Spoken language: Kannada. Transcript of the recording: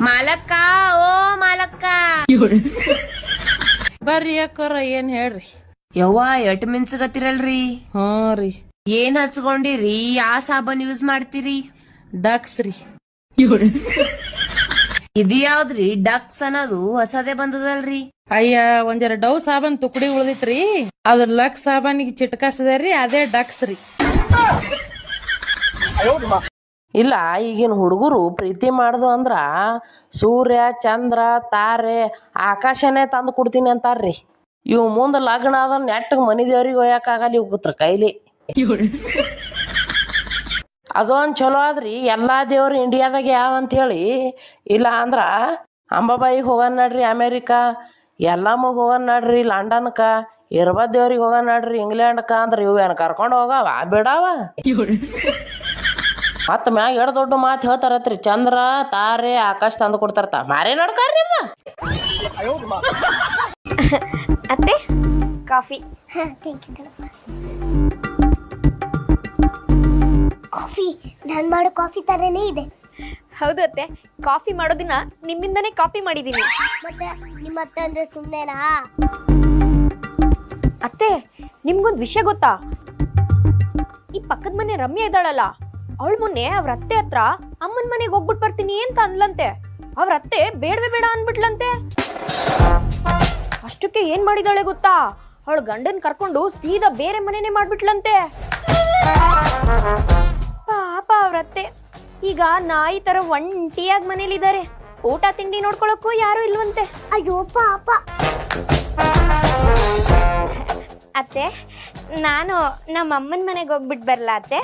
ಮಾಲಕ್ಕ ಓ ಮಾಲಕ್ಕ ಬರ್ರಿ ಅಕ್ಕೋರ ಏನ್ ಹೇಳ್ರಿ. ಯವ್ವ ಎಟ್ ಮಿನ್ಸಗತ್ತಿರಲ್ರಿ. ಹ್ಞೂ ರೀ. ಏನ್ ಹಚ್ಕೊಂಡಿರಿ? ಯಾ ಸಾಬನ್ ಯೂಸ್ ಮಾಡ್ತೀರಿ? ಡಕ್ಸ್ ರೀ. ಇದು ಯಾವ್ದ್ರಿ ಡಕ್ಸ್ ಅನ್ನೋದು? ಹೊಸದೇ ಬಂದದಲ್ರಿ. ಅಯ್ಯ ಒಂಜರ ಡವ್ ಸಾಬನ್ ತುಕಡಿ ಉಳ್ದಿತ್ರಿ, ಅದ್ರ ಲಕ್ ಸಾಬಾನಿಗೆ ಚಿಟ್ಕಾಸದ್ರಿ, ಅದೇ ಡಕ್ಸ್ ರೀ. ಇಲ್ಲ, ಈಗಿನ ಹುಡುಗರು ಪ್ರೀತಿ ಮಾಡುದು ಅಂದ್ರ ಸೂರ್ಯ ಚಂದ್ರ ತಾರೆ ಆಕಾಶನೇ ತಂದು ಕೊಡ್ತೀನಿ ಅಂತಾರ್ರಿ. ಇವ್ ಮುಂದೆ ಲಗ್ನ ಆದ ನೆಟ್ಟಗ್ ಮನಿ ದೇವ್ರಿಗೆ ಒಯ್ಯಕ್ಕಾಗಲ್ಲ ಇವ್ರ ಕೈಲಿ. ಅದೊಂದ್ ಚಲೋ ಆದ್ರಿ, ಎಲ್ಲಾ ದೇವ್ರು ಇಂಡಿಯಾದಾಗ ಯಾವ ಅಂತ ಹೇಳಿ. ಇಲ್ಲ ಅಂದ್ರ ಅಂಬಾಬಾಯಿಗೆ ಹೋಗನ್ ನಡ್ರಿ ಅಮೇರಿಕಾ, ಎಲ್ಲಮ್ಮಗ್ ಹೋಗನ್ ನಡ್ರಿ ಲಂಡನ್ಕ, ಇರ್ಬದ್ ದೇವ್ರಿಗೆ ಹೋಗನ್ ನಡ್ರಿ ಇಂಗ್ಲೆಂಡ್ಕ ಅಂದ್ರ ಇವೇನ್ ಕರ್ಕೊಂಡ್ ಹೋಗವ ಬಿಡವ. ಮತ್ತ ಮ್ಯಾಗ ಎಡ್ ದೊಡ್ಡ ಮಾತು ಹೇಳ್ತಾರತ್ರಿ, ಚಂದ್ರ ತಾರೆ ಆಕಾಶ ತಂದು ಕೊಡ್ತಾರತ. ಮಾರೇ ನಡ್ಕಾರ್ರಿ ನಿಮ್ಮ ಅತ್ತೆ ಕಾಫಿ. ಕಾಫಿ ನಾನ್ ಮಾಡೋ ಕಾಫಿ ತರನೇ ಇದೆ. ಹೌದು ಅತ್ತೆ, ಕಾಫಿ ಮಾಡೋದಿನ ನಿಮ್ಮಿಂದನೇ ಕಾಪಿ ಮಾಡಿದೀನಿ. ಮತ್ತೆ ನಿಮ್ಮ ಅತ್ತೆ ಅಂದ್ರೆ ಸುಮ್ಮನೆನಾ? ಅತ್ತೆ ನಿಮ್ಗೊಂದ್ ವಿಷಯ ಗೊತ್ತಾ? ಈ ಪಕ್ಕದ ಮನೆ ರಮ್ಯಾ ಇದ್ದಾಳಲ್ಲ, ಅವಳ ಮೊನ್ನೆ ಅವ್ರ ಅತ್ತೆ ಹತ್ರ ಅಮ್ಮನ ಮನೆಗೆ ಹೋಗ್ಬಿಟ್ಟು ಬರ್ತೀನಿ ಅಂತ ಅನ್ಲಂತೆ. ಅವ್ರ ಅತ್ತೆ ಬೇಡವೇ ಬೇಡ ಅನ್ಬಿಟ್ಲಂತೆ. ಅಷ್ಟಕ್ಕೆ ಏನ್ ಮಾಡಿದಾಳೆ ಗೊತ್ತಾ? ಅವಳ ಗಂಡನ್ ಕರ್ಕೊಂಡು ಸೀದಾ ಬೇರೆ ಮನೆನೇ ಮಾಡ್ಬಿಟ್ಲಂತೆ. ಪಾಪ ಅವ್ರತ್ತೆ ಈಗ ನಾಯಿ ತರ ಒಂಟಿಯಾಗಿ ಮನೇಲಿದ್ದಾರೆ. ಊಟ ತಿಂಡಿ ನೋಡ್ಕೊಳಕ್ಕೂ ಯಾರು ಇಲ್ವಂತೆ. ಅಯ್ಯೋ ಪಾಪ. ಅತ್ತೆ ನಾನು ನಮ್ಮ ಅಮ್ಮನ ಮನೆಗೆ ಹೋಗ್ಬಿಟ್ಟು ಬರ್ಲಾ ಅತ್ತೆ?